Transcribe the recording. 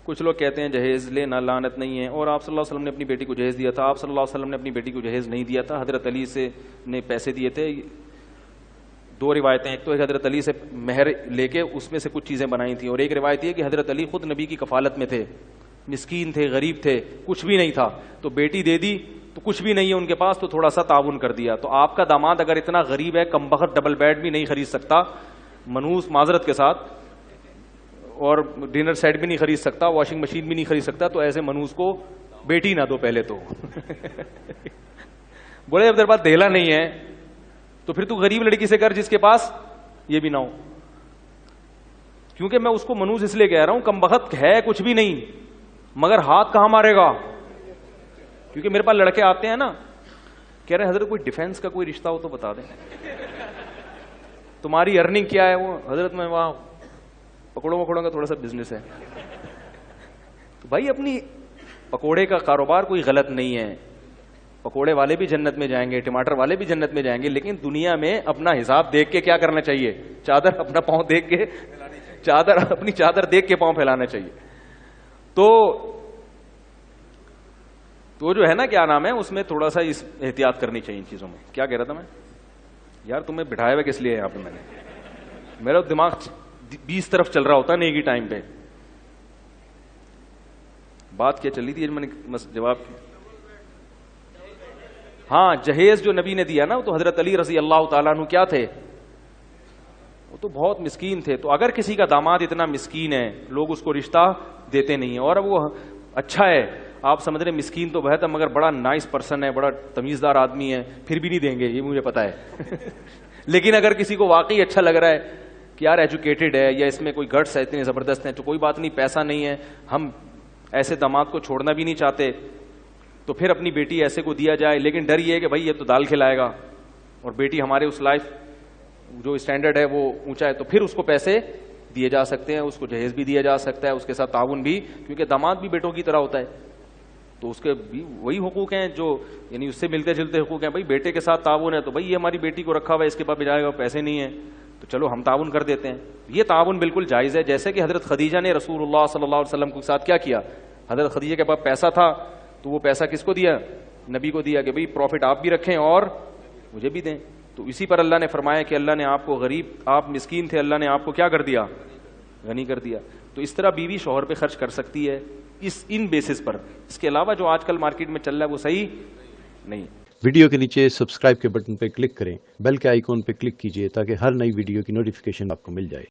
کچھ لوگ کہتے ہیں جہیز لینا لعنت نہیں ہے، اور آپ صلی اللہ علیہ وسلم نے اپنی بیٹی کو جہیز دیا تھا. آپ صلی اللہ علیہ وسلم نے اپنی بیٹی کو جہیز نہیں دیا تھا، حضرت علی سے نے پیسے دیے تھے. دو روایتیں، ایک تو حضرت علی سے مہر لے کے اس میں سے کچھ چیزیں بنائی تھیں، اور ایک روایت یہ کہ حضرت علی خود نبی کی کفالت میں تھے، مسکین تھے، غریب تھے، کچھ بھی نہیں تھا، تو بیٹی دے دی تو کچھ بھی نہیں ہے ان کے پاس، تو تھوڑا سا تعاون کر دیا. تو آپ کا داماد اگر اتنا غریب ہے، کم بخت ڈبل بیڈ بھی نہیں خرید سکتا، منوس معذرت کے ساتھ، اور ڈنر سیٹ بھی نہیں خرید سکتا، واشنگ مشین بھی نہیں خرید سکتا، تو ایسے منوس کو بیٹی نہ دو پہلے تو. بولے اب تیرے پاس دہلا نہیں ہے تو پھر تو غریب لڑکی سے کر جس کے پاس یہ بھی نہ ہو. کیونکہ میں اس کو منوس اس لیے کہہ رہا ہوں، کم بخت ہے کچھ بھی نہیں، مگر ہاتھ کہاں مارے گا. کیونکہ میرے پاس لڑکے آتے ہیں نا، کہہ رہے ہیں حضرت کوئی ڈیفینس کا کوئی رشتہ ہو تو بتا دیں، تمہاری ارننگ کیا ہے. وہ حضرت میں وہاں پکوڑوں وکوڑوں کا تھوڑا سا بزنس ہے. تو بھائی اپنی پکوڑے کا کاروبار کوئی غلط نہیں ہے، پکوڑے والے بھی جنت میں جائیں گے، ٹماٹر والے بھی جنت میں جائیں گے، لیکن دنیا میں اپنا حساب دیکھ کے کیا کرنا چاہیے؟ چادر اپنا پاؤں دیکھ کے، اپنی چادر دیکھ کے پاؤں پھیلانا چاہیے. تو جو ہے نا کیا نام ہے، اس میں تھوڑا سا احتیاط کرنی چاہیے ان چیزوں میں. کیا کہہ رہا تھا میں یار؟ تمہیں بٹھایا ہوا کس لیے یہاں پہ؟ میں نے میرا دماغ 20 طرف چل رہا ہوتا نہیں کی ٹائم پہ. بات کیا چلی تھی میں نے جواب. ہاں، جہیز جو نبی نے دیا نا، وہ تو حضرت علی رضی اللہ تعالیٰ عنہ کیا تھے؟ وہ تو بہت مسکین تھے. تو اگر کسی کا داماد اتنا مسکین ہے، لوگ اس کو رشتہ دیتے نہیں ہیں. اور وہ اچھا ہے، آپ سمجھ رہے مسکین تو بہت ہے، مگر بڑا نائس پرسن ہے، بڑا تمیزدار آدمی ہے، پھر بھی نہیں دیں گے، یہ مجھے پتا ہے. لیکن اگر کسی کو واقعی اچھا لگ رہا ہے کہ یار ایجوکیٹڈ ہے، یا اس میں کوئی گٹس ہے، اتنے زبردست ہیں، تو کوئی بات نہیں، پیسہ نہیں ہے، ہم ایسے داماد کو چھوڑنا بھی نہیں چاہتے، تو پھر اپنی بیٹی ایسے کو دیا جائے. لیکن ڈر یہ ہے کہ بھائی یہ تو دال کھلائے گا، اور بیٹی ہمارے اس لائف جو اسٹینڈرڈ ہے وہ اونچا ہے، تو پھر اس کو پیسے دیے جا سکتے ہیں، اس کو جہیز بھی دیا جا سکتا ہے، اس کے ساتھ تعاون بھی، کیونکہ داماد بھی بیٹوں کی طرح ہوتا ہے، تو اس کے بھی وہی حقوق ہیں جو یعنی اس سے ملتے جلتے حقوق ہیں. بھائی بیٹے کے ساتھ تعاون ہے، تو بھائی یہ ہماری بیٹی کو رکھا ہوا ہے، اس کے پاس جائے گا، پیسے نہیں ہیں تو چلو ہم تعاون کر دیتے ہیں. یہ تعاون بالکل جائز ہے. جیسے کہ حضرت خدیجہ نے رسول اللہ صلی اللہ علیہ وسلم کے ساتھ کیا کیا؟ حضرت خدیجہ کے پاس پیسہ تھا تو وہ پیسہ کس کو دیا؟ نبی کو دیا، کہ بھئی پروفٹ آپ بھی رکھیں اور مجھے بھی دیں. تو اسی پر اللہ نے فرمایا کہ اللہ نے آپ کو غریب، آپ مسکین تھے، اللہ نے آپ کو کیا کر دیا؟ غنی کر دیا. تو اس طرح بیوی شوہر پہ خرچ کر سکتی ہے ان بیسس پر. اس کے علاوہ جو آج کل مارکیٹ میں چل رہا ہے وہ صحیح نہیں. ویڈیو کے نیچے سبسکرائب کے بٹن پہ کلک کریں، بیل کے آئیکن پہ کلک کیجئے تاکہ ہر نئی ویڈیو کی نوٹیفیکیشن آپ کو مل جائے.